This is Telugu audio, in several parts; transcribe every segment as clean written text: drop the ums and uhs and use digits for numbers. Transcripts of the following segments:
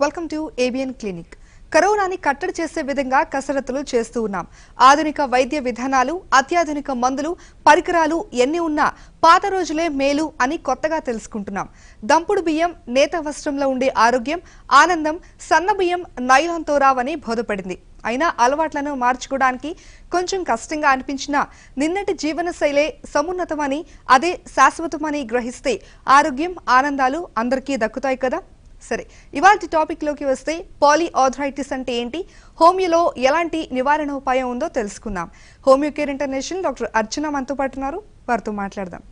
Welcome to ABN clinic. కరోనాని కట్టడి చేసే విధంగా కసరత్తులు చేస్తూ ఉన్నాం. ఆధునిక వైద్య విధానాలు, అత్యాధునిక మందులు, పరికరాలు ఎన్ని ఉన్నా పాత రోజులే మేలు అని కొత్తగా తెలుసుకుంటున్నాం. దంపుడు బియ్యం, నేత వస్త్రంలో ఉండే ఆరోగ్యం, ఆనందం సన్న బియ్యం నైలాన్తో రావని బోధపడింది. అయినా అలవాట్లను మార్చుకోవడానికి కొంచెం కష్టంగా అనిపించినా నిన్నటి జీవనశైలే సమున్నతమని, అదే శాశ్వతమని గ్రహిస్తే ఆరోగ్యం, ఆనందాలు అందరికీ దక్కుతాయి కదా. సరే, ఇవాల్టి టాపిక్ లోకి వస్తే పాలిఆర్థరైటిస్ అంటే ఏంటి, హోమియోలో ఎలాంటి నివారణ ఉపాయం ఉందో తెలుసుకుందాం. Homeo care international doctor Archana మనతో పాటు ఉన్నారు, వారితో మాట్లాడదాం.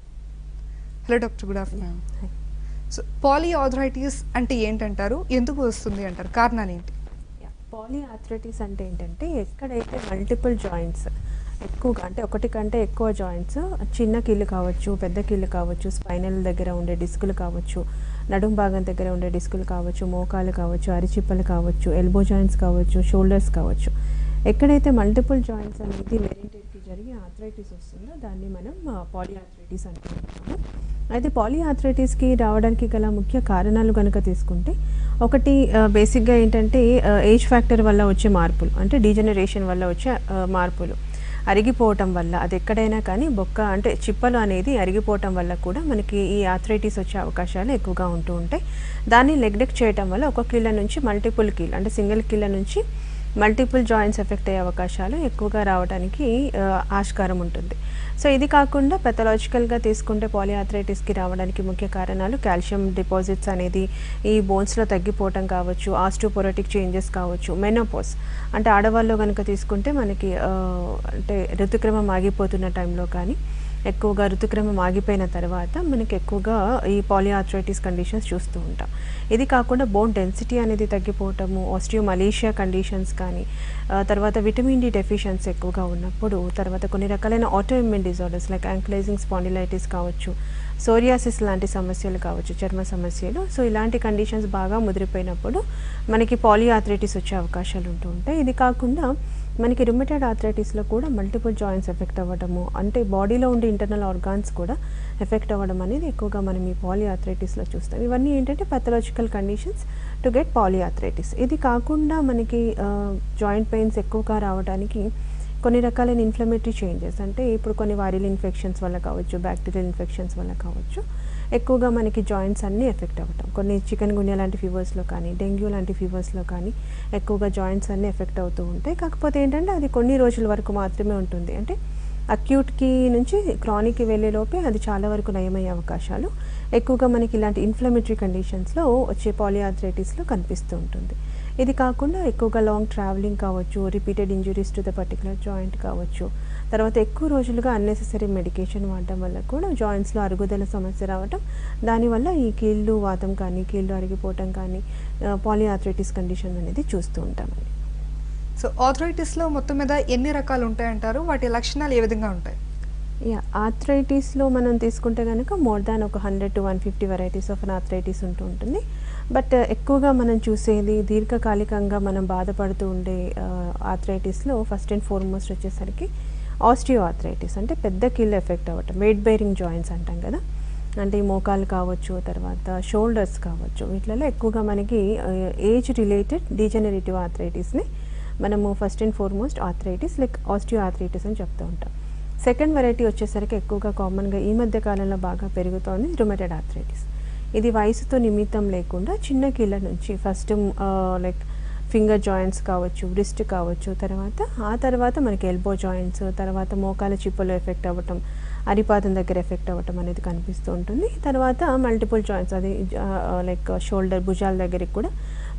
Hello doctor, good afternoon. So polyarthritis అంటే ఏంటంటారు, ఎందుకు వస్తుంది అంటారు, కారణాలు ఏంటి? పాలిఆర్థరైటిస్ అంటే ఏంటంటే ఎక్కడైతే మల్టిపుల్ జాయింట్స్ ఎక్కువగా, అంటే ఒకటి కంటే ఎక్కువ జాయింట్స్, చిన్న కీళ్ళు కావచ్చు, పెద్ద కీళ్ళు కావచ్చు, స్పైనల్ దగ్గర ఉండే డిస్కులు కావచ్చు, నడుం భాగం దగ్గర ఉండే డిస్కులు కావచ్చు, మోకాలు కావచ్చు, అరిచిప్పలు కావచ్చు, ఎల్బో జాయింట్స్ కావచ్చు, షోల్డర్స్ కావచ్చు, ఎక్కడైతే మల్టిపుల్ జాయింట్స్ అనేది వేరియంటేట్కి జరిగి ఆర్థరైటిస్ వస్తుందో దాన్ని మనం పాలిఆర్థరైటిస్ అంటున్నాము. అయితే పాలిఆర్థరైటిస్కి రావడానికి గల ముఖ్య కారణాలు కనుక తీసుకుంటే, ఒకటి బేసిక్గా ఏంటంటే ఏజ్ ఫ్యాక్టర్ వల్ల వచ్చే మార్పులు, అంటే డీజనరేషన్ వల్ల వచ్చే మార్పులు, అరిగిపోవటం వల్ల, అది ఎక్కడైనా కానీ బొక్క అంటే చిప్పలు అనేది అరిగిపోవటం వల్ల కూడా మనకి ఈ ఆర్థరైటిస్ వచ్చే అవకాశాలు ఎక్కువగా ఉంటూ ఉంటాయి. దాన్ని నెగ్లెక్ట్ చేయటం వల్ల ఒక కీళ్ళ నుంచి మల్టిపుల్ కీళ్ళు, అంటే సింగిల్ కీళ్ళ నుంచి మల్టిపుల్ జాయింట్స్ ఎఫెక్ట్ అయ్యే అవకాశాలు ఎక్కువగా రావడానికి ఆస్కారం ఉంటుంది. సో ఇది కాకుండా పెథలాజికల్గా తీసుకుంటే పాలిఆర్థరైటిస్కి రావడానికి ముఖ్య కారణాలు కాల్షియం డిపాజిట్స్ అనేది ఈ బోన్స్లో తగ్గిపోవటం కావచ్చు, ఆస్టియోపోరోటిక్ చేంజెస్ కావచ్చు, మెనోపాజ్ అంటే ఆడవాళ్ళు కనుక తీసుకుంటే మనకి అంటే ఋతుక్రమం ఆగిపోతున్న టైంలో కానీ, ఎక్కువగా ఋతుక్రమం ఆగిపోయిన తర్వాత మనకి ఎక్కువగా ఈ పాలిఆర్థరైటిస్ కండిషన్స్ చూస్తూ ఉంటాం. ఇది కాకుండా బోన్ డెన్సిటీ అనేది తగ్గిపోవటము, ఆస్టియోమలేషియా కండిషన్స్ కానీ, తర్వాత విటమిన్ డి డెఫిషియన్సీ ఎక్కువగా ఉన్నప్పుడు, తర్వాత కొన్ని రకాలైన ఆటోఇమ్యూన్ డిజార్డర్స్ లైక్ యాంక్లైజింగ్ స్పాండిలైటిస్ కావచ్చు, సోరియాసిస్ లాంటి సమస్యలు కావచ్చు, చర్మ సమస్యలు. సో ఇలాంటి కండిషన్స్ బాగా ముదిరిపోయినప్పుడు మనకి పాలిఆర్థరైటిస్ వచ్చే అవకాశాలు ఉంటూ ఉంటాయి. ఇది కాకుండా మనకి రుమటైడ్ ఆర్థరైటిస్లో కూడా మల్టిపుల్ జాయింట్స్ ఎఫెక్ట్ అవ్వడము, అంటే బాడీలో ఉండే ఇంటర్నల్ ఆర్గాన్స్ కూడా ఎఫెక్ట్ అవ్వడం అనేది ఎక్కువగా మనం ఈ పాలిఆర్థరైటిస్లో చూస్తాం. ఇవన్నీ ఏంటంటే పెథలాజికల్ కండిషన్స్ టు గెట్ పాలిఆర్థరైటిస్. ఇది కాకుండా మనకి జాయింట్ పెయిన్స్ ఎక్కువగా రావడానికి కొన్ని రకాలైన ఇన్ఫ్లమేటరీ చేంజెస్, అంటే ఇప్పుడు కొన్ని వైరల్ ఇన్ఫెక్షన్స్ వల్ల కావచ్చు, బ్యాక్టీరియల్ ఇన్ఫెక్షన్స్ వల్ల కావచ్చు, ఎక్కువగా మనకి జాయింట్స్ అన్నీ ఎఫెక్ట్ అవ్వటం. కొన్ని చికెన్ గున్యా లాంటి ఫీవర్స్లో కానీ, డెంగ్యూ లాంటి ఫీవర్స్లో కానీ ఎక్కువగా జాయింట్స్ అన్నీ ఎఫెక్ట్ అవుతూ ఉంటాయి. కాకపోతే ఏంటంటే అది కొన్ని రోజుల వరకు మాత్రమే ఉంటుంది, అంటే అక్యూట్కి నుంచి క్రానిక్కి వెళ్ళే లోపే అది చాలా వరకు నయమయ్యే అవకాశాలు ఎక్కువగా మనకి ఇలాంటి ఇన్ఫ్లమేటరీ కండిషన్స్లో వచ్చే పాలిఆర్థరైటిస్లో కనిపిస్తూ ఉంటుంది. ఇది కాకుండా ఎక్కువగా లాంగ్ ట్రావెలింగ్ కావచ్చు, repeated injuries to the particular joint కావచ్చు, తర్వాత ఎక్కువ రోజులుగా అన్నెసెసరీ మెడికేషన్ వాడటం వల్ల కూడా జాయింట్స్లో అరుగుదల సమస్య రావటం, దానివల్ల ఈ కీళ్ళు వాతం కానీ, కీళ్ళు అరిగిపోవటం కానీ, పాలిఆర్థరైటిస్ కండిషన్ అనేది చూస్తూ ఉంటామండి. సో ఆర్థరైటిస్లో మొత్తం మీద ఎన్ని రకాలు ఉంటాయంటారు, వాటి లక్షణాలు ఏ విధంగా ఉంటాయి? ఆర్థరైటిస్లో మనం తీసుకుంటే కనుక మోర్ దాన్ ఒక 100 to 150 వెరైటీస్ ఆఫ్ ఆర్థరైటిస్ ఉంటూ ఉంటుంది. బట్ ఎక్కువగా మనం చూసేది దీర్ఘకాలికంగా మనం బాధపడుతూ ఉండే ఆర్థరైటిస్లో ఫస్ట్ అండ్ ఫార్మోస్ట్ వచ్చేసరికి ఆస్టియో ఆర్థరైటిస్, అంటే పెద్ద కీళ్ళు ఎఫెక్ట్ అవ్వటం, వెయిట్ బేరింగ్ జాయింట్స్ అంటాం కదా, అంటే ఈ మోకాలు కావచ్చు, తర్వాత షోల్డర్స్ కావచ్చు, వీటిలలో ఎక్కువగా మనకి ఏజ్ రిలేటెడ్ డీజనరేటివ్ ఆర్థరైటిస్ని మనము first and foremost arthritis like osteo arthritis అని చెప్తూ ఉంటాం. సెకండ్ వెరైటీ వచ్చేసరికి ఎక్కువగా కామన్గా ఈ మధ్య కాలంలో బాగా పెరుగుతోంది రుమటైడ్ ఆర్థరైటిస్. ఇది వయసుతో నిమిత్తం లేకుండా చిన్న కీళ్ళ నుంచి ఫస్ట్ లైక్ ఫింగర్ జాయింట్స్ కావచ్చు, రిస్ట్ కావచ్చు, ఆ తర్వాత మనకి ఎల్బో జాయింట్స్, తర్వాత మోకాల చిప్పలు ఎఫెక్ట్ అవ్వటం, అరిపాదం దగ్గర ఎఫెక్ట్ అవ్వటం అనేది కనిపిస్తూ ఉంటుంది. తర్వాత మల్టిపుల్ జాయింట్స్, అది లైక్ షోల్డర్, భుజాల దగ్గరికి కూడా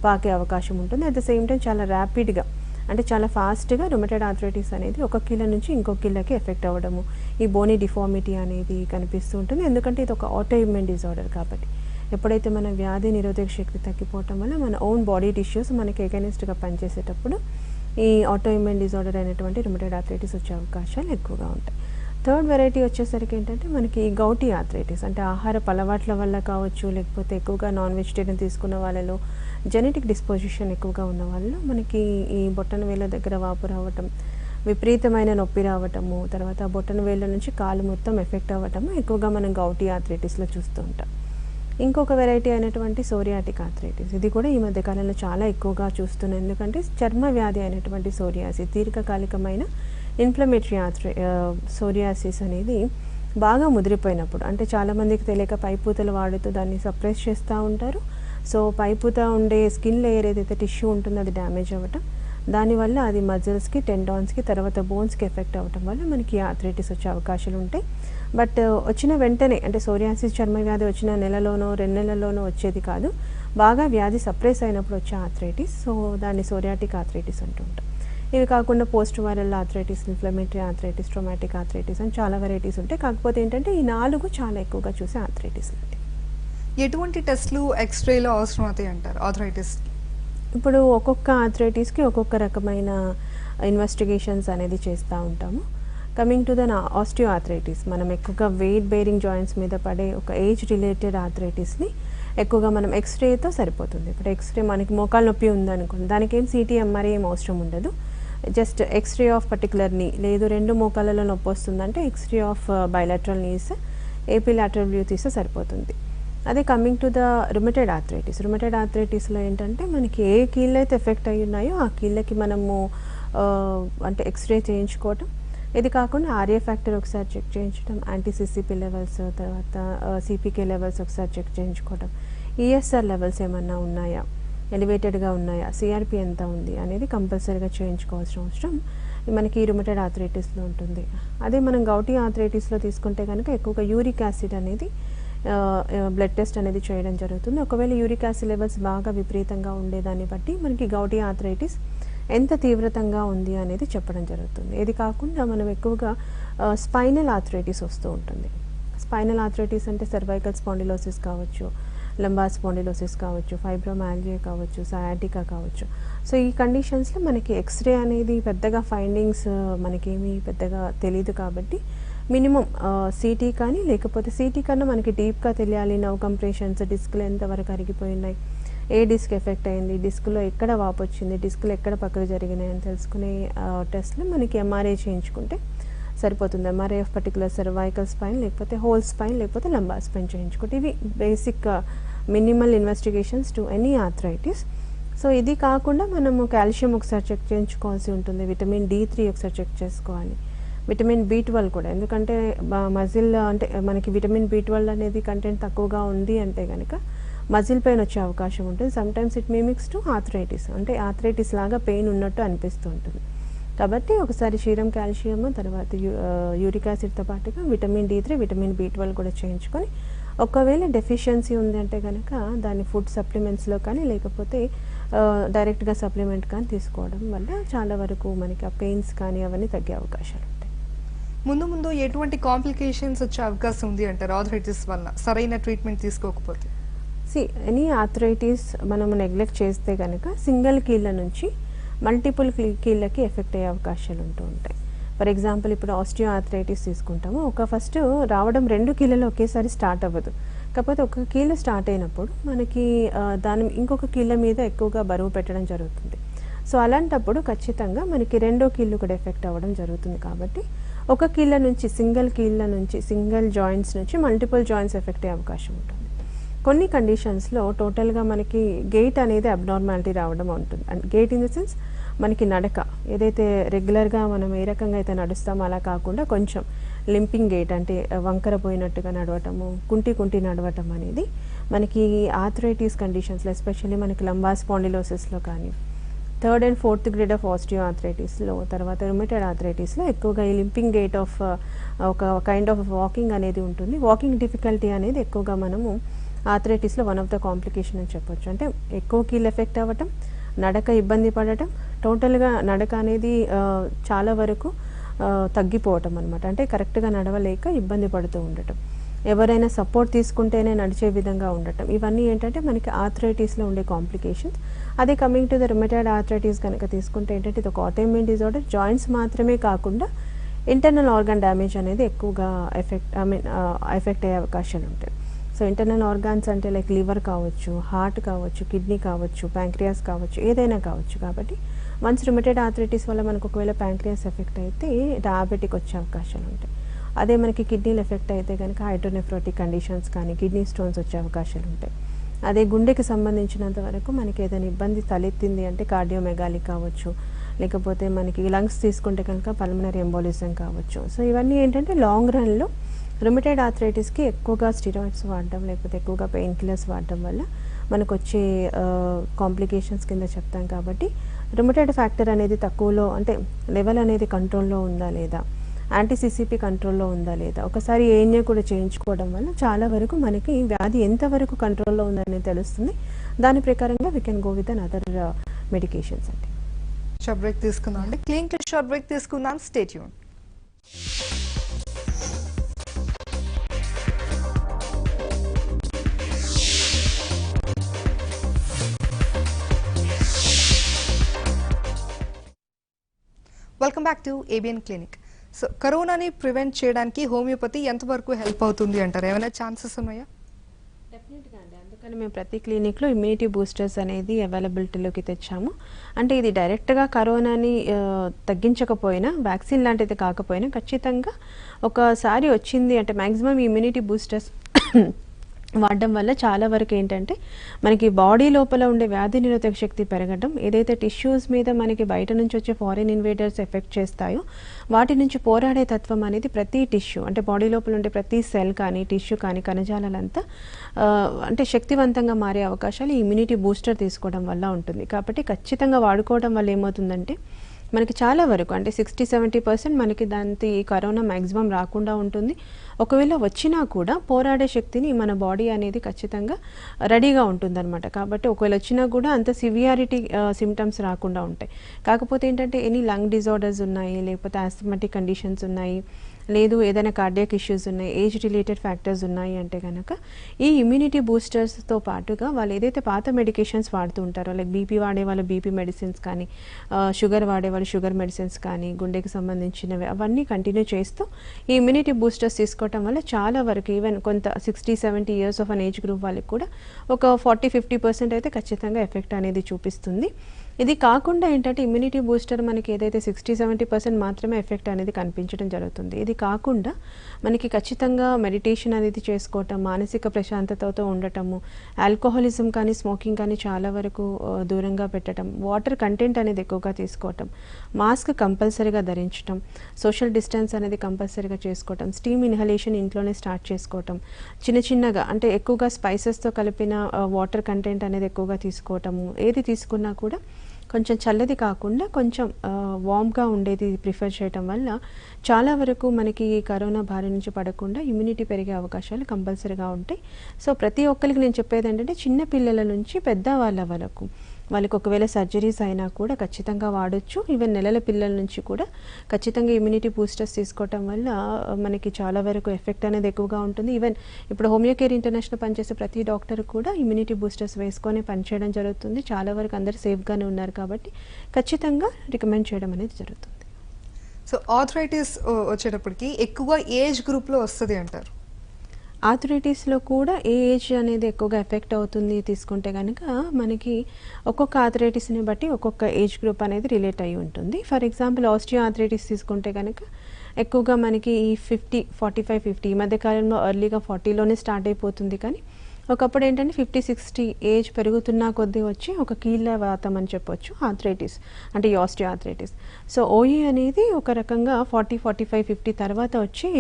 పాకే అవకాశం ఉంటుంది. అట్ ద సేమ్ టైం చాలా ర్యాపిడ్గా, అంటే చాలా ఫాస్ట్గా రుమటైడ్ ఆర్థరైటిస్ అనేది ఒక కీళ్ళ నుంచి ఇంకో కీళ్ళకి ఎఫెక్ట్ అవ్వడము, ఈ బోనీ డిఫార్మిటీ అనేది కనిపిస్తూ ఉంటుంది. ఎందుకంటే ఇది ఒక ఆటోఇమ్యూన్ డిజార్డర్ కాబట్టి, ఎప్పుడైతే మన వ్యాధి నిరోధక శక్తి తగ్గిపోవటం వల్ల మన ఓన్ బాడీ టిష్యూస్ మనకి ఎగైనెస్ట్గా పనిచేసేటప్పుడు ఈ ఆటోఇమ్యూన్ డిజార్డర్ అయినటువంటి రుమటైడ్ ఆర్థరైటిస్ వచ్చే అవకాశాలు ఎక్కువగా ఉంటాయి. థర్డ్ వెరైటీ వచ్చేసరికి ఏంటంటే మనకి గౌటీ ఆర్థరైటిస్, అంటే ఆహారపు అలవాట్ల వల్ల కావచ్చు, లేకపోతే ఎక్కువగా నాన్ వెజిటేరియన్ తీసుకున్న వాళ్ళలో, జెనెటిక్ డిస్పోజిషన్ ఎక్కువగా ఉన్న వాళ్ళు మనకి ఈ బొట్టన వేళ్ళ దగ్గర వాపు రావటం, విపరీతమైన నొప్పి రావటము, తర్వాత బొట్టన వేళ్ళ నుంచి కాలు మొత్తం ఎఫెక్ట్ అవ్వటము ఎక్కువగా మనం గౌటీ ఆర్థరైటిస్లో చూస్తూ ఉంటాం. ఇంకొక వెరైటీ అయినటువంటి సోరియాటిక్ ఆర్థరైటిస్, ఇది కూడా ఈ మధ్య కాలంలో చాలా ఎక్కువగా చూస్తున్నాం. ఎందుకంటే చర్మ వ్యాధి అయినటువంటి సోరియాసిస్, దీర్ఘకాలికమైన ఇన్ఫ్లమేటరీ సోరియాసిస్ అనేది బాగా ముదిరిపోయినప్పుడు, అంటే చాలామందికి తెలియక పైపూతలు వాడుతూ దాన్ని సప్రెస్ చేస్తూ ఉంటారు. సో పైపూత ఉండే స్కిన్ లేయర్ ఏదైతే టిష్యూ ఉంటుందో అది డ్యామేజ్ అవ్వటం, దానివల్ల అది మజిల్స్కి, టెండాన్స్కి, తర్వాత బోన్స్కి ఎఫెక్ట్ అవ్వటం వల్ల మనకి ఆర్థరైటిస్ వచ్చే అవకాశాలు ఉంటాయి. బట్ వచ్చిన వెంటనే, అంటే సోరియాసిస్ చర్మ వ్యాధి వచ్చిన నెలలోనో 2 నెలల్లోనో వచ్చేది కాదు, బాగా వ్యాధి సప్రెస్ అయినప్పుడు వచ్చే ఆర్థరైటిస్. సో దాన్ని సోరియాటిక్ ఆర్థరైటిస్ అంటూ ఉంటాం. ఇవి కాకుండా post viral arthritis, inflammatory arthritis, traumatic arthritis అని చాలా వెరైటీస్ ఉంటాయి. కాకపోతే ఏంటంటే ఈ 4 చాలా ఎక్కువగా చూసే ఆర్థరైటిస్ ఉంటాయి. ఎటువంటి టెస్ట్లు ఎక్స్రేలో అవసరం అవుతాయి అంటారు ఆర్థరైటిస్? ఇప్పుడు ఒక్కొక్క ఆర్థరైటిస్కి ఒక్కొక్క రకమైన ఇన్వెస్టిగేషన్స్ అనేది చేస్తూ ఉంటాము. Coming to the osteo arthritis, మనం ఎక్కువగా వెయిట్ బేరింగ్ జాయింట్స్ మీద పడే ఒక ఏజ్ రిలేటెడ్ ఆర్థరైటిస్ని ఎక్కువగా మనం ఎక్స్రేతో సరిపోతుంది. ఇప్పుడు ఎక్స్రే మనకి మోకాలు నొప్పి ఉందనుకోండి, దానికి ఏం సిటీ, ఎంఆర్ఐ ఏం అవసరం ఉండదు. జస్ట్ ఎక్స్రే ఆఫ్ పర్టికులర్ నీ, లేదు 2 మోకాళ్ళలో నొప్పి వస్తుందంటే X-ray of bilateral knees, AP lateral view తీస్తే సరిపోతుంది. అదే కమింగ్ టు ద రుమటైడ్ ఆర్థరైటిస్లో ఏంటంటే మనకి ఏ కీళ్ళు అయితే ఎఫెక్ట్ అయ్యి ఉన్నాయో ఆ కీళ్ళకి మనము అంటే ఎక్స్రే చేయించుకోవటం. ఇది కాకుండా ఆర్ఏ ఫ్యాక్టర్ ఒకసారి చెక్ చేయించడం, యాంటీ-సిసిపి లెవెల్స్, తర్వాత సిపికే లెవెల్స్ ఒకసారి చెక్ చేయించుకోవడం, ఈఎస్ఆర్ లెవెల్స్ ఏమన్నా ఉన్నాయా, ఎలివేటెడ్గా ఉన్నాయా, సిఆర్పి ఎంత ఉంది అనేది కంపల్సరీగా చేయించుకోవాల్సిన అవసరం మనకి రుమటైడ్ ఆర్థరైటిస్లో ఉంటుంది. అదే మనం గౌటీ ఆర్థరైటిస్లో తీసుకుంటే కనుక ఎక్కువగా యూరిక్ యాసిడ్ అనేది బ్లడ్ టెస్ట్ అనేది చేయడం జరుగుతుంది. ఒకవేళ యూరిక్ యాసిడ్ లెవెల్స్ బాగా విపరీతంగా ఉండేదాన్ని బట్టి మనకి గౌటీ ఆర్థరైటిస్ ఎంత తీవ్రతంగా ఉంది అనేది చెప్పడం జరుగుతుంది. ఇది కాకుండా మనం ఎక్కువగా స్పైనల్ ఆర్థరైటిస్ వస్తూ ఉంటుంది. స్పైనల్ ఆర్థరైటిస్ అంటే సర్వైకల్ స్పాండిలోసిస్ కావచ్చు, లంబార్ స్పాండిలోసిస్ కావచ్చు, ఫైబ్రోమాల్జియా కావచ్చు, సయాటికా కావచ్చు. సో ఈ కండిషన్స్లో మనకి ఎక్స్రే అనేది పెద్దగా ఫైండింగ్స్ మనకేమీ పెద్దగా తెలియదు కాబట్టి మినిమం సిటీ కానీ, లేకపోతే సిటీ కన్నా మనకి డీప్గా తెలియాలి, నవ్ కంప్రెషన్స్, డిస్క్లు ఎంతవరకు అరిగిపోయి ఉన్నాయి, ఏ డిస్క్ ఎఫెక్ట్ అయింది, డిస్క్లో ఎక్కడ వాపు వచ్చింది, డిస్క్లు ఎక్కడ పక్కకు జరిగినాయి అని తెలుసుకునే టెస్ట్లో మనకి ఎంఆర్ఐ చేయించుకుంటే సరిపోతుంది. MRI of particular cervical spine, లేకపోతే హోల్ స్పైన్, లేకపోతే లంబార్ స్పైన్ చేయించుకుంటే ఇవి basic minimal investigations to any arthritis. So ఇది కాకుండా మనము కాల్షియం ఒకసారి చెక్ చేయించుకోవాల్సి ఉంటుంది, విటమిన్ D3 ఒకసారి చెక్ చేసుకోవాలి, విటమిన్ B12 కూడా. ఎందుకంటే మజిల్ అంటే మనకి విటమిన్ B12 అనేది కంటెంట్ తక్కువగా ఉంది అంటే కనుక మజిల్ పెయిన్ వచ్చే అవకాశం ఉంటుంది. Sometimes it mimics to arthritis, అంటే ఆర్థరైటిస్ లాగా పెయిన్ ఉన్నట్టు అనిపిస్తూ ఉంటుంది. కాబట్టి ఒకసారి క్షీరం, కాల్షియం, తర్వాత యూరిక్ యాసిడ్తో పాటుగా విటమిన్ D3, విటమిన్ B12 కూడా చేయించుకొని, ఒకవేళ డెఫిషియన్సీ ఉంది అంటే కనుక దాన్ని ఫుడ్ సప్లిమెంట్స్లో కానీ, లేకపోతే డైరెక్ట్గా సప్లిమెంట్ కానీ తీసుకోవడం వల్ల చాలా వరకు మనకి ఆ పెయిన్స్ కానీ అవన్నీ తగ్గే అవకాశాలు ఉంటాయి. ముందు ఎటువంటి కాంప్లికేషన్స్ వచ్చే అవకాశం ఉంది అంటారు ఆర్థరైటిస్ వల్ల సరైన ట్రీట్మెంట్ తీసుకోకపోతే? ఎనీ ఆర్థరైటిస్ మనము నెగ్లెక్ట్ చేస్తే కనుక సింగిల్ కీళ్ళ నుంచి మల్టిపుల్ కీళ్ళకి ఎఫెక్ట్ అయ్యే అవకాశాలు ఉంటూ ఉంటాయి. ఫర్ ఎగ్జాంపుల్ ఇప్పుడు ఆస్టియో ఆర్థరైటిస్ తీసుకుంటాము, ఫస్ట్ రావడం 2 కీళ్ళలో ఒకేసారి స్టార్ట్ అవ్వదు. కాకపోతే ఒక కీళ్ళ స్టార్ట్ అయినప్పుడు మనకి దాని ఇంకొక కీళ్ళ మీద ఎక్కువగా బరువు పెట్టడం జరుగుతుంది. సో అలాంటప్పుడు ఖచ్చితంగా మనకి 2వ కీళ్ళు కూడా ఎఫెక్ట్ అవ్వడం జరుగుతుంది. కాబట్టి ఒక కీళ్ళ నుంచి, సింగిల్ జాయింట్స్ నుంచి మల్టిపుల్ జాయింట్స్ ఎఫెక్ట్ అయ్యే అవకాశం ఉంటుంది. కొన్ని కండిషన్స్లో టోటల్గా మనకి గెయిట్ అనేది అబ్నార్మాలిటీ రావడం ఉంటుంది. And gait in the sense మనకి నడక ఏదైతే రెగ్యులర్గా మనం ఏ రకంగా అయితే నడుస్తామో అలా కాకుండా కొంచెం లింపింగ్ గెయిట్, అంటే వంకర పోయినట్టుగా నడవటము, కుంటి నడవటం అనేది మనకి ఆర్థరైటిస్ కండిషన్స్లో, ఎస్పెషల్లీ మనకి లంబార్ స్పాండిలోసిస్లో కానీ, 3rd and 4th grade of osteo ఆర్థరైటిస్లో, తర్వాత రుమటైడ్ ఆర్థరైటిస్లో ఎక్కువగా ఈ లింపింగ్ గెయిట్ ఆఫ్ ఒక కైండ్ ఆఫ్ వాకింగ్ అనేది ఉంటుంది. వాకింగ్ డిఫికల్టీ అనేది ఎక్కువగా మనము ఆర్థరైటిస్లో వన్ ఆఫ్ ద కాంప్లికేషన్ అని చెప్పొచ్చు. అంటే ఎక్కువ కీళ్ళు ఎఫెక్ట్ అవ్వటం, నడక ఇబ్బంది పడటం, టోటల్గా నడక అనేది చాలా వరకు తగ్గిపోవటం అనమాట. అంటే కరెక్ట్గా నడవలేక ఇబ్బంది పడుతూ ఉండటం, ఎవరైనా సపోర్ట్ తీసుకుంటేనే నడిచే విధంగా ఉండటం, ఇవన్నీ ఏంటంటే మనకి ఆర్థరైటిస్లో ఉండే కాంప్లికేషన్స్. అదే coming to the rheumatoid arthritis కనుక తీసుకుంటే ఏంటంటే ఇది ఒక ఆటోఇమ్యూన్ డిజార్డర్. జాయింట్స్ మాత్రమే కాకుండా ఇంటర్నల్ ఆర్గాన్ డ్యామేజ్ అనేది ఎక్కువగా ఎఫెక్ట్ అయ్యే అవకాశాలు ఉంటాయి. సో ఇంటర్నల్ ఆర్గాన్స్ అంటే లైక్ లివర్ కావచ్చు, హార్ట్ కావచ్చు, కిడ్నీ కావచ్చు, ప్యాంక్రియాస్ కావచ్చు, ఏదైనా కావచ్చు. కాబట్టి వన్స్ రుమటైడ్ ఆర్థరైటిస్ వల్ల మనకు ఒకవేళ ప్యాంక్రియాస్ ఎఫెక్ట్ అయితే డయాబెటిక్ వచ్చే అవకాశాలు ఉంటాయి. అదే మనకి కిడ్నీలు ఎఫెక్ట్ అయితే కనుక హైడ్రోనెఫ్రోటిక్ కండిషన్స్ కానీ కిడ్నీ స్టోన్స్ వచ్చే అవకాశాలు ఉంటాయి. అదే గుండెకి సంబంధించినంత వరకు మనకి ఏదైనా ఇబ్బంది తలెత్తింది అంటే కార్డియోమెగాలిక్ కావచ్చు, లేకపోతే మనకి లంగ్స్ తీసుకుంటే కనుక పల్మనరీ ఎంబోలిజం కావచ్చు. సో ఇవన్నీ ఏంటంటే లాంగ్ రన్లో రుమటైడ్ ఆర్థరైటిస్కి ఎక్కువగా స్టిరాయిడ్స్ వాడడం లేకపోతే ఎక్కువగా పెయిన్ కిల్లర్స్ వాడడం వల్ల మనకు వచ్చే కాంప్లికేషన్స్ కింద చెప్తాం. కాబట్టి రుమటైడ్ ఫ్యాక్టర్ అనేది తక్కువలో అంటే లెవెల్ అనేది కంట్రోల్లో ఉందా లేదా, యాంటీ-సిసిపి కంట్రోల్లో ఉందా లేదా, ఒకసారి ఏఎన్ఏ కూడా చేయించుకోవడం వల్ల చాలా వరకు మనకి వ్యాధి ఎంతవరకు కంట్రోల్లో ఉందని తెలుస్తుంది. దాని ప్రకారంగా we can go with an other medications అండి. షార్ట్ బ్రేక్ తీసుకుందాం అండి. క్లినికల్ షార్ట్ బ్రేక్ తీసుకుందాం. Stay tune. Welcome back to ABN clinic. So కరోనాని ప్రివెంట్ చేయడానికి హోమియోపతి ఎంతవరకు హెల్ప్ అవుతుంది అంటారు? ఏమైనా ఛాన్సెస్ ఉన్నాయా? డెఫినెట్గా అండి. అందుకని మేము ప్రతి క్లినిక్లో ఇమ్యూనిటీ బూస్టర్స్ అనేది అవైలబిలిటీలోకి తెచ్చాము. అంటే ఇది డైరెక్ట్గా కరోనాని తగ్గించకపోయినా, వ్యాక్సిన్ లాంటిది కాకపోయినా ఖచ్చితంగా ఒకసారి వచ్చింది అంటే మ్యాక్సిమం ఇమ్యూనిటీ బూస్టర్స్ వాడడం వల్ల చాలా వరకు ఏంటంటే మనకి బాడీ లోపల ఉండే వ్యాధి నిరోధక శక్తి పెరగడం, ఏదైతే టిష్యూస్ మీద మనకి బయట నుంచి వచ్చే ఫారిన్ ఇన్వేడర్స్ ఎఫెక్ట్ చేస్తాయో వాటి నుంచి పోరాడే తత్వం అనేది ప్రతి టిష్యూ అంటే బాడీ లోపల ఉండే ప్రతి సెల్ కానీ టిష్యూ కానీ కణజాలంతా అంటే శక్తివంతంగా మారే అవకాశాలు ఈ ఇమ్యూనిటీ బూస్టర్ తీసుకోవడం వల్ల ఉంటుంది. కాబట్టి ఖచ్చితంగా వాడుకోవడం వల్ల ఏమవుతుందంటే మనకి చాలా వరకు అంటే 60-70% మనకి దాంతో ఈ కరోనా మ్యాక్సిమం రాకుండా ఉంటుంది. ఒకవేళ వచ్చినా కూడా పోరాడే శక్తిని మన బాడీ అనేది ఖచ్చితంగా రెడీగా ఉంటుందన్నమాట. కాబట్టి ఒకవేళ వచ్చినా కూడా అంత సివియారిటీ సిమ్టమ్స్ రాకుండా ఉంటాయి. కాకపోతే ఏంటంటే ఎనీ లంగ్ డిజార్డర్స్ ఉన్నాయి, లేకపోతే ఆస్థమాటిక్ కండిషన్స్ ఉన్నాయి, లేదు ఏదైనా కార్డియాక్ ఇష్యూస్ ఉన్నాయి, ఏజ్ రిలేటెడ్ ఫ్యాక్టర్స్ ఉన్నాయి అంటే కనుక ఈ ఇమ్యూనిటీ బూస్టర్స్తో పాటుగా వాళ్ళు ఏదైతే పాత మెడికేషన్స్ వాడుతూ ఉంటారో లైక్ బీపీ వాడే వాళ్ళు బీపీ మెడిసిన్స్ కానీ, షుగర్ వాడే వాళ్ళు షుగర్ మెడిసిన్స్ కానీ, గుండెకి సంబంధించినవి అవన్నీ కంటిన్యూ చేస్తూ ఈ ఇమ్యూనిటీ బూస్టర్స్ తీసుకోవటం వల్ల చాలా వరకు ఈవెన్ కొంత 60-70 years of an age group వాళ్ళకి కూడా ఒక 40-50% అయితే ఖచ్చితంగా ఎఫెక్ట్ అనేది చూపిస్తుంది. ఇది కాకుండా ఏంటంటే ఇమ్యూనిటీ బూస్టర్ మనకి ఏదైతే 60-70% మాత్రమే ఎఫెక్ట్ అనేది కనిపించడం జరుగుతుంది. ఇది కాకుండా మనకి ఖచ్చితంగా మెడిటేషన్ అనేది చేసుకోవటం, మానసిక ప్రశాంతతతో ఉండటము, ఆల్కహాలిజం కానీ స్మోకింగ్ కానీ చాలా వరకు దూరంగా పెట్టడం, వాటర్ కంటెంట్ అనేది ఎక్కువగా తీసుకోవటం, మాస్క్ కంపల్సరీగా ధరించడం, సోషల్ డిస్టెన్స్ అనేది కంపల్సరీగా చేసుకోవటం, స్టీమ్ ఇన్హలేషన్ ఇంట్లోనే స్టార్ట్ చేసుకోవటం, చిన్నగా అంటే ఎక్కువగా స్పైసెస్తో కలిపిన వాటర్ కంటెంట్ అనేది ఎక్కువగా తీసుకోవటము, ఏది తీసుకున్నా కూడా కొంచెం చల్లది కాకుండా కొంచెం వామ్గా ఉండేది ప్రిఫర్ చేయటం వల్ల చాలా వరకు మనకి కరోనా బారి నుంచి పడకుండా ఇమ్యూనిటీ పెరిగే అవకాశాలు కంపల్సరీగా ఉంటాయి. సో ప్రతి ఒక్కరికి నేను చెప్పేది ఏంటంటే చిన్న పిల్లల నుంచి పెద్దవాళ్ళ వరకు వాళ్ళకి ఒకవేళ సర్జరీస్ అయినా కూడా ఖచ్చితంగా వాడచ్చు. ఈవెన్ నెలల పిల్లల నుంచి కూడా ఖచ్చితంగా ఇమ్యూనిటీ బూస్టర్స్ తీసుకోవటం వల్ల మనకి చాలా వరకు ఎఫెక్ట్ అనేది ఎక్కువగా ఉంటుంది. ఈవెన్ ఇప్పుడు హోమియో కేర్ ఇంటర్నేషనల్ పనిచేసే ప్రతి డాక్టర్ కూడా ఇమ్యూనిటీ బూస్టర్స్ వేసుకొని పనిచేయడం జరుగుతుంది. చాలా వరకు అందరూ సేఫ్గానే ఉన్నారు కాబట్టి ఖచ్చితంగా రికమెండ్ చేయడం అనేది జరుగుతుంది. సో ఆర్థరైటిస్ వచ్చేటప్పటికి ఎక్కువ ఏజ్ గ్రూప్లో వస్తుంది అంటారు. ఆర్థరైటిస్లో కూడా ఏ ఏజ్ అనేది ఎక్కువగా ఎఫెక్ట్ అవుతుంది తీసుకుంటే కనుక మనకి ఒక్కొక్క ఆర్థరైటిస్ని బట్టి ఒక్కొక్క ఏజ్ గ్రూప్ అనేది రిలేట్ అయి ఉంటుంది. ఫర్ ఎగ్జాంపుల్ ఆస్టియో ఆర్థరైటిస్ తీసుకుంటే కనుక ఎక్కువగా మనకి ఈ 50-45-50 ఈ మధ్యకాలంలో ఎర్లీగా 40లోనే స్టార్ట్ అయిపోతుంది. కానీ ఒకప్పుడు ఏంటంటే 50-60 ఏజ్ పెరుగుతున్నా కొద్దీ వచ్చి ఒక కీళ్ళ వాతం అని చెప్పొచ్చు ఆర్థరైటిస్ అంటే ఈ ఆస్టియో ఆర్థరైటిస్. సో ఓఈ అనేది ఒక రకంగా 40-45-50 తర్వాత వచ్చి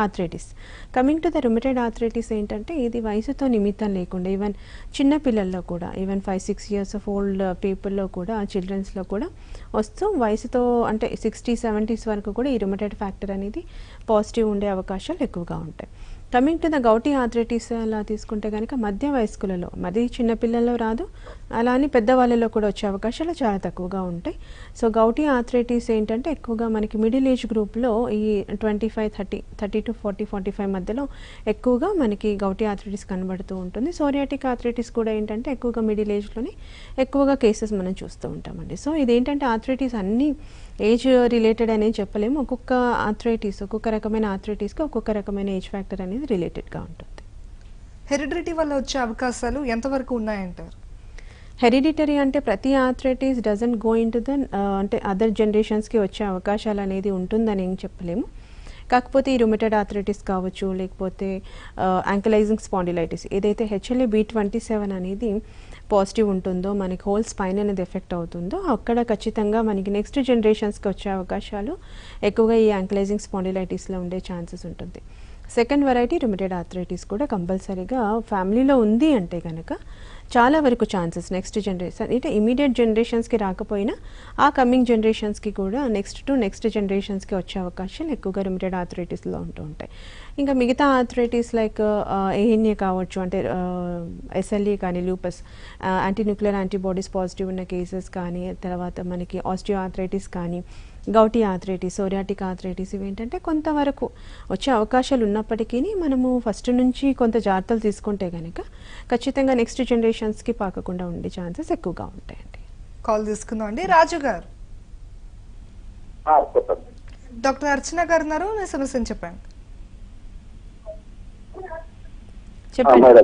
arthritis. Coming to the rheumatoid arthritis ఏంటంటే ఇది వయసుతో నిమిత్తం లేకుండా ఈవెన్ చిన్న పిల్లల్లో కూడా ఈవెన్ 5-6 ఇయర్స్ ఆఫ్ ఓల్డ్ పీపుల్లో కూడా చిల్డ్రన్స్లో కూడా వస్తూ వయసుతో అంటే 60-70s వరకు కూడా ఈ రుమటైడ్ ఫ్యాక్టర్ అనేది పాజిటివ్ ఉండే అవకాశాలు ఎక్కువగా ఉంటాయి. Coming to the gouty arthritis అలా తీసుకుంటే కనుక మధ్య వయస్కులలో మరీ చిన్నపిల్లల్లో రాదు, అలా అని పెద్దవాళ్ళలో కూడా వచ్చే అవకాశాలు చాలా తక్కువగా ఉంటాయి. సో గౌటీ ఆర్థరైటిస్ ఏంటంటే ఎక్కువగా మనకి మిడిల్ ఏజ్ గ్రూప్లో ఈ 25-30 to 40-45 మధ్యలో ఎక్కువగా మనకి గౌటీ ఆర్థరైటిస్ కనబడుతూ ఉంటుంది. సోరియాటిక్ ఆర్థరైటిస్ కూడా ఏంటంటే ఎక్కువగా మిడిల్ ఏజ్లోనే ఎక్కువగా కేసెస్ మనం చూస్తూ ఉంటామండి. సో ఇదేంటంటే ఆర్థరైటిస్ అన్ని ఏజ్ రిలేటెడ్ అనేది చెప్పలేము. ఒక్కొక్క ఆర్థరైటిస్ ఒక్కొక్క రకమైన ఆర్థరైటిస్కి ఒక్కొక్క రకమైన ఏజ్ ఫ్యాక్టర్ అనేది రిలేటెడ్గా ఉంటుంది. హెరిడిటరీ వల్ల వచ్చే అవకాశాలు ఎంతవరకు ఉన్నాయంటారు? హెరిడిటరీ అంటే ప్రతి arthritis doesn't go in to the అంటే అదర్ జనరేషన్స్కి వచ్చే అవకాశాలు అనేది ఉంటుందని ఏం చెప్పలేము. కాకపోతే ఈ రుమటైడ్ ఆర్థరైటిస్ కావచ్చు, లేకపోతే యాంకలైజింగ్ స్పాండిలైటిస్ ఏదైతే HLA-B27 అనేది పాజిటివ్ ఉంటుందో, మనకి హోల్ స్పైన్ అనేది ఎఫెక్ట్ అవుతుందో, అక్కడ ఖచ్చితంగా మనకి నెక్స్ట్ జనరేషన్స్కి వచ్చే అవకాశాలు ఎక్కువగా ఈ యాంకలైజింగ్ స్పాండిలైటిస్లో ఉండే ఛాన్సెస్ ఉంటుంది. సెకండ్ వెరైటీ రుమటైడ్ ఆర్థరైటిస్ కూడా కంపల్సరీగా ఫ్యామిలీలో ఉంది అంటే కనుక చాలా వరకు ఛాన్సెస్ నెక్స్ట్ జనరేషన్ అంటే ఇమీడియట్ జనరేషన్స్కి రాకపోయినా ఆ కమింగ్ జనరేషన్స్కి కూడా నెక్స్ట్ జనరేషన్స్కి వచ్చే అవకాశాలు ఎక్కువగా రుమటైడ్ ఆర్థరైటిస్లో ఉంటూ ఉంటాయి. ఇంకా మిగతా ఆర్థరైటిస్ లైక్ ఏఎన్ఏ కావచ్చు, అంటే SLE కానీ, లూపస్, యాంటీన్యూక్లియర్ యాంటీబాడీస్ పాజిటివ్ ఉన్న కేసెస్ కానీ, తర్వాత మనకి ఆస్టియో ఆర్థరైటిస్ కానీ, గౌటీ ఆర్థరైటిస్, సోరియాటిక్ ఆర్థరైటిస్, ఇవేంటంటే కొంతవరకు వచ్చే అవకాశాలు ఉన్నప్పటికీ మనము ఫస్ట్ నుంచి కొంత జాగ్రత్తలు తీసుకుంటే కనుక ఖచ్చితంగా నెక్స్ట్ జనరేషన్స్కి పాకకుండా ఉండే ఛాన్సెస్ ఎక్కువగా ఉంటాయండి. కాల్ తీసుకుందాం అండి. రాజు గారు, డాక్టర్ అర్చన గారు ఉన్నారు, మీ సమస్యను చెప్పండి. చెప్పండి.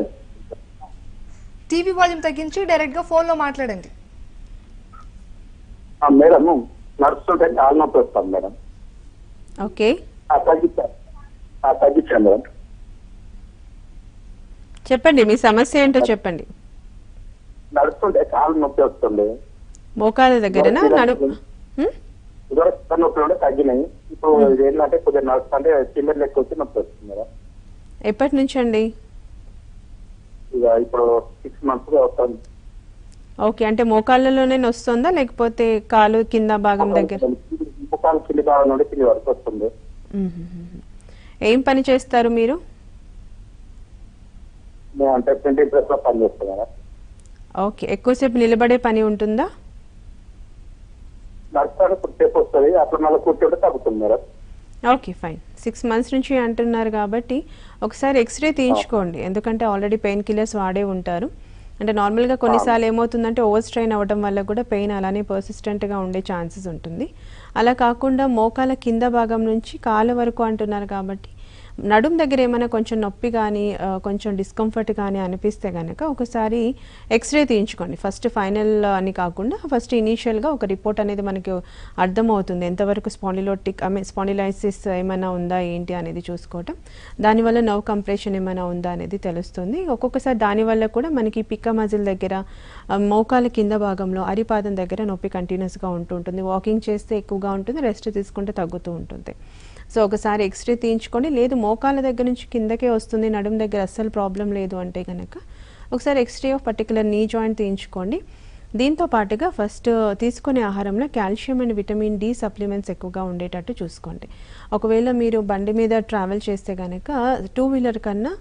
టీవీ వాల్యూమ్ తగ్గించి డైరెక్ట్ గా ఫోన్ లో మాట్లాడండి. మేడం, నడుస్తుంటే కాలు నొప్పి వస్తాను మేడం. ఓకే, తగ్గించాను మేడం. చెప్పండి మీ సమస్య ఏంటో చెప్పండి. నడుస్తుంటే కాలు నొప్పి వస్తుంది. మోకాల దగ్గరనా? నొప్పి ఉంటే తగ్గినాయి. ఇప్పుడు ఏంటంటే కొద్దిగా నడుస్తుంటే చిల్లర లెక్క వచ్చి నొప్పి వస్తుంది మేడం. ఎప్పటి నుంచి అండి? ఇక ఇప్పుడు 6 months వస్తుంది. ఓకే, అంటే మోకాళ్ళలోనే వస్తుందా లేకపోతే కాలు కింద భాగం దగ్గర? ముఖాలు కింది భాగం నుండి కింది వరకు వస్తుంది. ఏం పని చేస్తారు మీరు? మేము అంటే ప్రింటింగ్ ప్రెస్ లో పని చేస్తాం మేడం. ఓకే, ఎక్కువసేపు నిలబడే పని ఉంటుందా? నడుస్తాను కొద్దిసేపు వస్తుంది, అట్లా మళ్ళీ కూర్చోంటే తగ్గుతుంది మేడం. Okay, fine. 6 months నుంచి అంటున్నారు కాబట్టి ఒకసారి ఎక్స్రే తీయించుకోండి, ఎందుకంటే ఆల్రెడీ పెయిన్ కిల్లర్స్ వాడే ఉంటారు. అంటే నార్మల్గా కొన్నిసార్లు ఏమవుతుందంటే ఓవర్ స్ట్రెయిన్ అవ్వడం వల్ల కూడా పెయిన్ అలానే పర్సిస్టెంట్గా ఉండే ఛాన్సెస్ ఉంటుంది. అలా కాకుండా మోకాల కింద భాగం నుంచి కాళ్ళ వరకు అంటున్నారు కాబట్టి నడుం దగ్గర ఏమైనా కొంచెం నొప్పి కానీ కొంచెం డిస్కంఫర్ట్ కానీ అనిపిస్తే కనుక ఒకసారి ఎక్స్రే తీయించుకోండి. ఫస్ట్ ఫైనల్ అని కాకుండా ఫస్ట్ ఇనీషియల్గా ఒక రిపోర్ట్ అనేది మనకి అర్థమవుతుంది, ఎంతవరకు స్పాండిలైసిస్ ఏమైనా ఉందా ఏంటి అనేది చూసుకోవటం, దానివల్ల నర్వ్ కంప్రెషన్ ఏమైనా ఉందా అనేది తెలుస్తుంది. ఒక్కొక్కసారి దానివల్ల కూడా మనకి పిక్క మజిల్ దగ్గర, మోకాల కింద భాగంలో, అరిపాదం దగ్గర నొప్పి కంటిన్యూస్గా ఉంటుంది. వాకింగ్ చేస్తే ఎక్కువగా ఉంటుంది, రెస్ట్ తీసుకుంటే తగ్గుతూ ఉంటుంది. సో ఒకసారి ఎక్స్రే తీయించుకోండి. లేదు మోకాల దగ్గర నుంచి కిందకే వస్తుంది, నడుము దగ్గర అస్సలు ప్రాబ్లం లేదు అంటే కనుక ఒకసారి X-ray of particular knee joint తీయించుకోండి. దీంతో పాటుగా ఫస్ట్ తీసుకునే ఆహారంలో calcium and vitamin D supplements ఎక్కువగా ఉండేటట్టు చూసుకోండి. ఒకవేళ మీరు బండి మీద ట్రావెల్ చేస్తే కనుక 2-wheeler కన్నా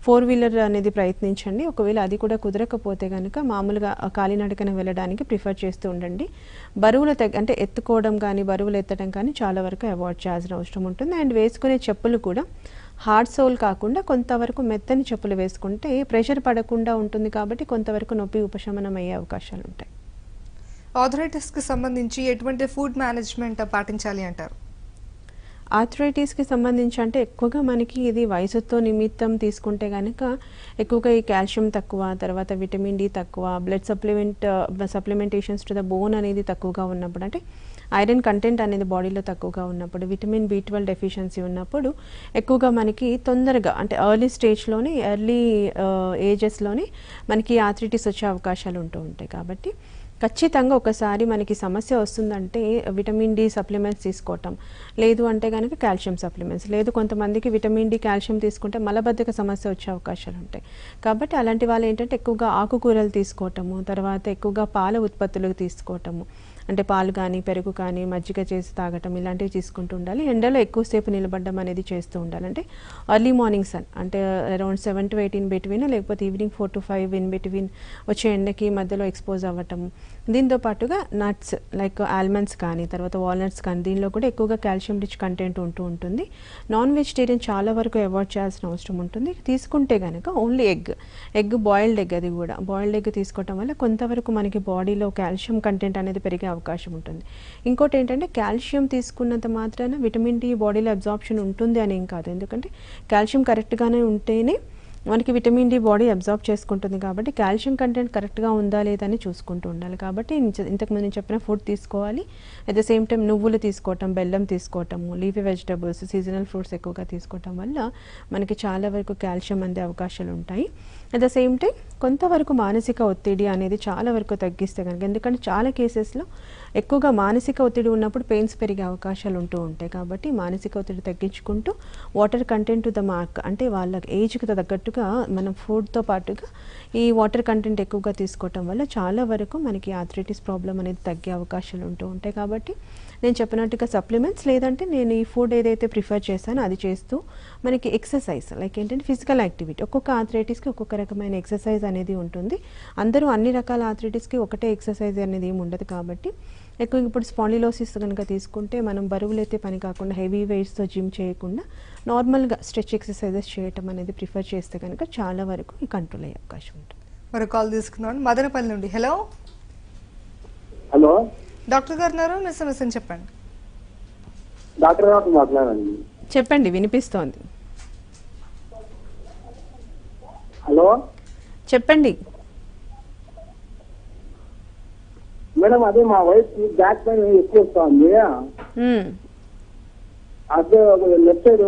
4-wheeler అనేది ప్రయత్నించండి. ఒకవేళ అది కూడా కుదరకపోతే కనుక మామూలుగా కాలినడకన వెళ్ళడానికి ప్రిఫర్ చేస్తూ ఉండండి. బరువులు అంటే ఎత్తుకోవడం కానీ, బరువులు ఎత్తడం కానీ చాలా వరకు అవాయిడ్ చేయాల్సిన అవసరం ఉంటుంది. అండ్ వేసుకునే చెప్పులు కూడా హార్డ్ సోల్ కాకుండా కొంతవరకు మెత్తని చెప్పులు వేసుకుంటే ప్రెషర్ పడకుండా ఉంటుంది కాబట్టి కొంతవరకు నొప్పి ఉపశమనం అయ్యే అవకాశాలు ఉంటాయి. ఆర్థరైటిస్కి సంబంధించి ఎటువంటి ఫుడ్ మేనేజ్మెంట్ పాటించాలి అంటారు? ఆర్థరైటిస్కి సంబంధించి అంటే ఎక్కువగా మనకి ఇది వయసుతో నిమిత్తం తీసుకుంటే కనుక ఎక్కువగా ఈ కాల్షియం తక్కువ, తర్వాత విటమిన్ డి తక్కువ, blood supplementations to the bone అనేది తక్కువగా ఉన్నప్పుడు, అంటే ఐరన్ కంటెంట్ అనేది బాడీలో తక్కువగా ఉన్నప్పుడు, విటమిన్ B12 డెఫిషియన్సీ ఉన్నప్పుడు ఎక్కువగా మనకి తొందరగా అంటే ఎర్లీ స్టేజ్లోనే, ఎర్లీ ఏజెస్లోనే మనకి ఆర్థరైటిస్ వచ్చే అవకాశాలు ఉంటూ ఉంటాయి. కాబట్టి ఖచ్చితంగా ఒకసారి మనకి సమస్య వస్తుందంటే విటమిన్ డి సప్లిమెంట్స్ తీసుకోవటం, లేదు అంటే కనుక కాల్షియం సప్లిమెంట్స్, లేదు కొంతమందికి విటమిన్ డి కాల్షియం తీసుకుంటే మలబద్ధక సమస్య వచ్చే అవకాశాలు ఉంటాయి. కాబట్టి అలాంటి వాళ్ళు ఏంటంటే ఎక్కువగా ఆకుకూరలు తీసుకోవటము, తర్వాత ఎక్కువగా పాల ఉత్పత్తులు తీసుకోవటము, అంటే పాలు కానీ, పెరుగు కానీ, మజ్జిగ చేసి తాగటం, ఇలాంటివి తీసుకుంటూ ఉండాలి. ఎండలో ఎక్కువసేపు నిలబడడం అనేది చేస్తూ ఉండాలి. అంటే ఎర్లీ మార్నింగ్ సన్ అంటే అరౌండ్ 7 to 8 ఇన్ బిట్వీన్, లేకపోతే ఈవినింగ్ 4 to 5 ఇన్ బిట్వీన్ వచ్చే ఎండకి మధ్యలో ఎక్స్పోజ్ అవ్వటం. దీంతో పాటుగా నట్స్ లైక్ ఆల్మండ్స్ కానీ, తర్వాత వాల్నట్స్ కానీ, దీనిలో కూడా ఎక్కువగా కాల్షియం రిచ్ కంటెంట్ ఉంటూ ఉంటుంది. నాన్ వెజిటేరియన్ చాలా వరకు అవాయిడ్ చేయాల్సిన అవసరం ఉంటుంది. తీసుకుంటే కనుక ఓన్లీ ఎగ్ బాయిల్డ్ ఎగ్, అది కూడా బాయిల్డ్ ఎగ్ తీసుకోవటం వల్ల కొంతవరకు మనకి బాడీలో కాల్షియం కంటెంట్ అనేది పెరిగే అవకాశం ఉంటుంది. ఇంకోటి ఏంటంటే కాల్షియం తీసుకున్నంత మాత్రాన విటమిన్ డి బాడీలో అబ్జార్ప్షన్ ఉంటుంది అని ఏం కాదు, ఎందుకంటే కాల్షియం కరెక్ట్గానే ఉంటేనే మనకి విటమిన్ డి బాడీ అబ్జార్బ్ చేసుకుంటుంది కాబట్టి కాల్షియం కంటెంట్ కరెక్ట్గా ఉందా లేదా అని చూసుకుంటూ ఉండాలి. కాబట్టి ఇంతకుముందు నేను చెప్పిన ఫుడ్ తీసుకోవాలి. అట్ ద సేమ్ టైం నువ్వులు తీసుకోవటం, బెల్లం తీసుకోవటము, లీఫీ వెజిటబుల్స్, సీజనల్ ఫ్రూట్స్ ఎక్కువగా తీసుకోవటం వల్ల మనకి చాలా వరకు కాల్షియం అందే అవకాశాలు ఉంటాయి. అట్ ద సేమ్ టైం కొంతవరకు మానసిక ఒత్తిడి అనేది చాలా వరకు తగ్గిస్తే కనుక, ఎందుకంటే చాలా కేసెస్లో ఎక్కువగా మానసిక ఒత్తిడి ఉన్నప్పుడు పెయిన్స్ పెరిగే అవకాశాలు ఉంటూ ఉంటాయి. కాబట్టి మానసిక ఒత్తిడి తగ్గించుకుంటూ water content to the mark, అంటే వాళ్ళ ఏజ్కి తగ్గట్టుగా మనం ఫుడ్తో పాటుగా ఈ వాటర్ కంటెంట్ ఎక్కువగా తీసుకోవటం వల్ల చాలా వరకు మనకి ఆర్థరైటిస్ ప్రాబ్లం అనేది తగ్గే అవకాశాలు ఉంటూ ఉంటాయి. కాబట్టి నేను చెప్పినట్టుగా సప్లిమెంట్స్ లేదంటే నేను ఈ ఫుడ్ ఏదైతే ప్రిఫర్ చేశానో అది చేస్తూ మనకి ఎక్సర్సైజ్ లైక్ ఏంటంటే ఫిజికల్ యాక్టివిటీ, ఒక్కొక్క ఆర్థరైటిస్కి ఒక్కొక్క రకమైన ఎక్సర్సైజ్ అనేది ఉంటుంది. అందరూ అన్ని రకాల ఆర్థరైటిస్కి ఒకటే ఎక్సర్సైజ్ అనేది ఏమి ఉండదు. కాబట్టి ఎక్కువ ఇప్పుడు స్పాండిలోసిస్ కనుక తీసుకుంటే మనం బరువులైతే పని కాకుండా హెవీ వెయిట్స్తో జిమ్ చేయకుండా నార్మల్గా స్ట్రెచ్ ఎక్సర్సైజెస్ చేయటం అనేది ప్రిఫర్ చేస్తే కనుక చాలా వరకు ఈ కంట్రోల్ అయ్యే అవకాశం ఉంటుంది. మరో కాల్ తీసుకున్నాను మదనపల్లి నుండి. హలో హలో డాక్టర్ గారు ఉన్నారు, మీ సమస్యను చెప్పండి. డాక్టర్ గారు మాట్లాడండి. చెప్పండి, వినిపిస్తోంది. హలో చెప్పండి. మేడం అదే మా వైఫ్ బ్యాక్ పెయిన్ ఎక్కువ వస్తుంది. అదే లెఫ్ట్ సైడ్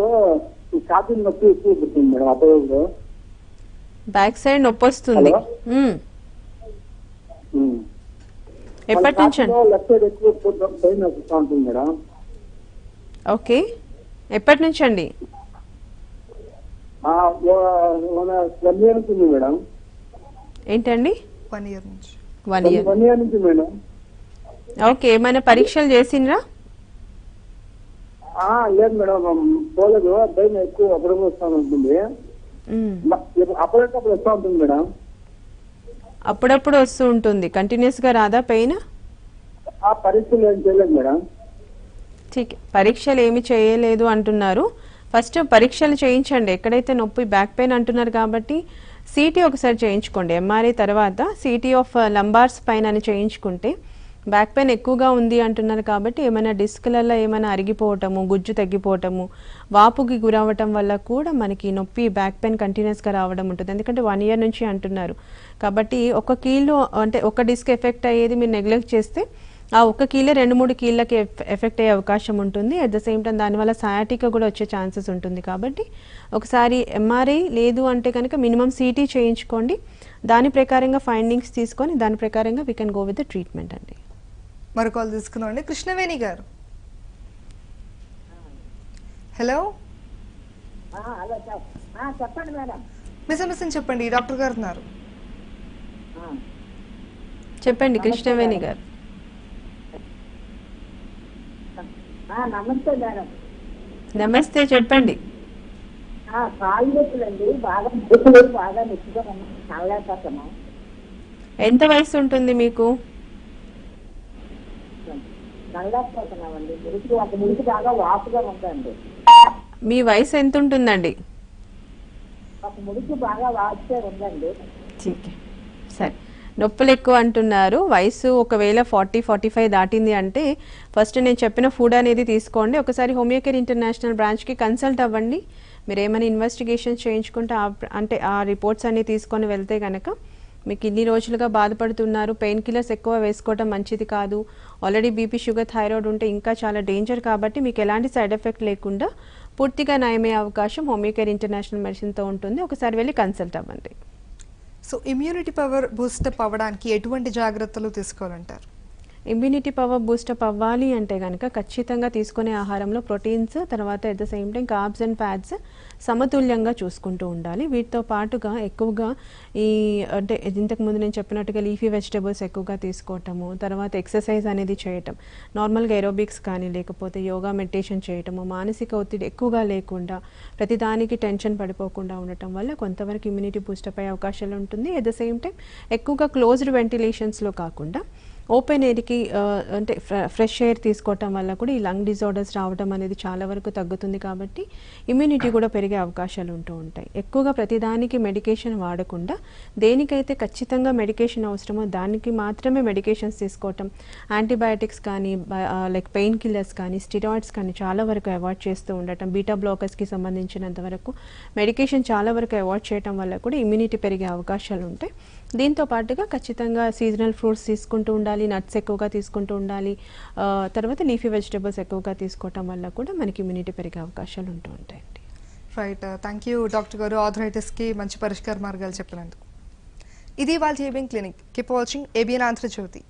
షాపింగ్ నొప్పి ఎక్కువ పుట్టింది మేడం. అప్పుడు బ్యాక్ సైడ్ నొప్పి వస్తుంది. ఎప్పటి నుంచి అండి? లెఫ్ట్ సైడ్ ఎక్కువ పెయిన్ వస్తూ ఉంటుంది మేడం. ఓకే, ఎప్పటి నుంచి అండి? 1 year ఉంటుంది మేడం. ఏంటండి? 1 year నుంచి. 1 year. 1 year నుంచి మేడం. ఓకే, ఏమైనా పరీక్షలు చేసిండ్రా? లేదు మేడం, పోలేదు. పెయిన్ ఎక్కువ అప్పుడు వస్తూ ఉంటుంది. అప్పుడప్పుడు వస్తూ ఉంటుంది మేడం. అప్పుడప్పుడు వస్తూ ఉంటుంది, కంటిన్యూస్గా రాదా పెయిన్? పరీక్షలు ఏం చేయలేదు మేడం. ఠీక్, పరీక్షలు ఏమి చేయలేదు అంటున్నారు. ఫస్ట్ పరీక్షలు చేయించండి. ఎక్కడైతే నొప్పి బ్యాక్ పెయిన్ అంటున్నారు కాబట్టి సిటీ ఒకసారి చేయించుకోండి. ఎంఆర్ఐ తర్వాత సిటీ ఆఫ్ లంబార్ స్పైన్ అని చేయించుకుంటే బ్యాక్ పెయిన్ ఎక్కువగా ఉంది అంటున్నారు కాబట్టి ఏమైనా డిస్క్లలో ఏమైనా అరిగిపోవటము, గుజ్జు తగ్గిపోవటము, వాపుకి గురవటం వల్ల కూడా మనకి నొప్పి బ్యాక్ పెయిన్ కంటిన్యూస్గా రావడం ఉంటుంది. ఎందుకంటే 1 year నుంచి అంటున్నారు కాబట్టి ఒక కీళ్ళు అంటే ఒక డిస్క్ ఎఫెక్ట్ అయ్యేది మీరు నెగ్లెక్ట్ చేస్తే ఆ ఒక్క కీలే 2-3 కీళ్ళకి ఎఫెక్ట్ అయ్యే అవకాశం ఉంటుంది. అట్ ద సేమ్ టైం దానివల్ల సయాటికా కూడా వచ్చే ఛాన్సెస్ ఉంటుంది. కాబట్టి ఒకసారి ఎంఆర్ఐ లేదు అంటే కనుక మినిమం సిటీ చేయించుకోండి. దాని ప్రకారంగా ఫైండింగ్స్ తీసుకొని దాని ప్రకారంగా we can go with the treatment అండి. మరో కాల్ తీసుకున్నాండి. కృష్ణవేణి గారు. హలో చెప్పండి మేడం. మీ సమస్యను చెప్పండి, డాక్టర్ గారు ఉన్నారు. చెప్పండి కృష్ణవేణి గారు. నమస్తే మేడం. నమస్తే, చెప్పండి. కాళ్ళు నొప్పులండి, బాగా బాగా నొప్పిగా నల్లపోతాము. ఎంత వయసు ఉంటుంది మీకు? నల్లపోతున్నామండి. మురికి బాగా వాపుగా ఉందండి. మీ వయసు ఎంత ఉంటుందండి? ఒక మురికి బాగా వాపుగా ఉందండి. సరే, నొప్పులు ఎక్కువ అంటున్నారు. వయసు ఒకవేళ 40-45 దాటింది అంటే ఫస్ట్ నేను చెప్పిన ఫుడ్ అనేది తీసుకోండి. ఒకసారి హోమియోకేర్ ఇంటర్నేషనల్ బ్రాంచ్కి కన్సల్ట్ అవ్వండి. మీరు ఏమైనా ఇన్వెస్టిగేషన్స్ చేయించుకుంటే అంటే ఆ రిపోర్ట్స్ అన్ని తీసుకొని వెళ్తే కనుక మీకు ఇన్ని రోజులుగా బాధపడుతున్నారు, పెయిన్ కిల్లర్స్ ఎక్కువ వేసుకోవడం మంచిది కాదు, ఆల్రెడీ బీపీ, షుగర్, థైరాయిడ్ ఉంటే ఇంకా చాలా డేంజర్. కాబట్టి మీకు ఎలాంటి సైడ్ ఎఫెక్ట్ లేకుండా పూర్తిగా నయమయ్యే అవకాశం హోమియోకేర్ ఇంటర్నేషనల్ మెడిసిన్తో ఉంటుంది. ఒకసారి వెళ్ళి కన్సల్ట్ అవ్వండి. సో ఇమ్యూనిటీ పవర్ బూస్టప్ అవ్వడానికి ఎటువంటి జాగ్రత్తలు తీసుకోవాలంటారు? ఇమ్యూనిటీ పవర్ బూస్టప్ అవ్వాలి అంటే కనుక ఖచ్చితంగా తీసుకునే ఆహారంలో ప్రోటీన్స్, తర్వాత at the same time carbs and fats సమతుల్యంగా చూసుకుంటూ ఉండాలి. వీటితో పాటుగా ఎక్కువగా ఈ అంటే ఇంతకుముందు నేను చెప్పినట్టుగా లీఫీ వెజిటబుల్స్ ఎక్కువగా తీసుకోవటము, తర్వాత ఎక్సర్సైజ్ అనేది చేయటం, నార్మల్గా ఏరోబిక్స్ కానీ లేకపోతే యోగా, మెడిటేషన్ చేయటము, మానసిక ఒత్తిడి ఎక్కువగా లేకుండా ప్రతిదానికి టెన్షన్ పడిపోకుండా ఉండటం వల్ల కొంతవరకు ఇమ్యూనిటీ బూస్టప్ అయ్యే అవకాశాలు ఉంటుంది. ఎట్ ద సేమ్ టైం ఎక్కువగా క్లోజ్డ్ వెంటిలేషన్స్లో కాకుండా ఓపెన్ ఎయిర్కి అంటే ఫ్రెష్ ఎయిర్ తీసుకోవటం వల్ల కూడా ఈ లంగ్ డిజార్డర్స్ రావడం అనేది చాలా వరకు తగ్గుతుంది. కాబట్టి ఇమ్యూనిటీ కూడా పెరిగే అవకాశాలు ఉంటూ ఉంటాయి. ఎక్కువగా ప్రతిదానికి మెడికేషన్ వాడకుండా దేనికైతే ఖచ్చితంగా మెడికేషన్ అవసరమో దానికి మాత్రమే మెడికేషన్స్ తీసుకోవటం, యాంటీబయాటిక్స్ కానీ లైక్ పెయిన్ కిల్లర్స్ కానీ స్టిరాయిడ్స్ కానీ చాలా వరకు అవాయిడ్ చేస్తూ ఉండటం, బీటా బ్లాకర్స్కి సంబంధించినంత వరకు మెడికేషన్ చాలా వరకు అవాయిడ్ చేయడం వల్ల కూడా ఇమ్యూనిటీ పెరిగే అవకాశాలు ఉంటాయి. దీంతో పాటుగా ఖచ్చితంగా సీజనల్ ఫ్రూట్స్ తీసుకుంటూ ఉండాలి, నట్స్ ఎక్కువగా తీసుకుంటూ ఉండాలి, తర్వాత లీఫీ వెజిటబుల్స్ ఎక్కువగా తీసుకోవటం వల్ల కూడా మనకి ఇమ్యూనిటీ పెరిగే అవకాశాలు ఉంటూ ఉంటాయండి. రైట్, థ్యాంక్ యూ డాక్టర్ గారు, ఆర్థరైటిస్కి మంచి పరిష్కార మార్గాలు చెప్పినందుకు. ఇది వాళ్ళ ABN clinic. Keep watching ABN Andhra Jyothi.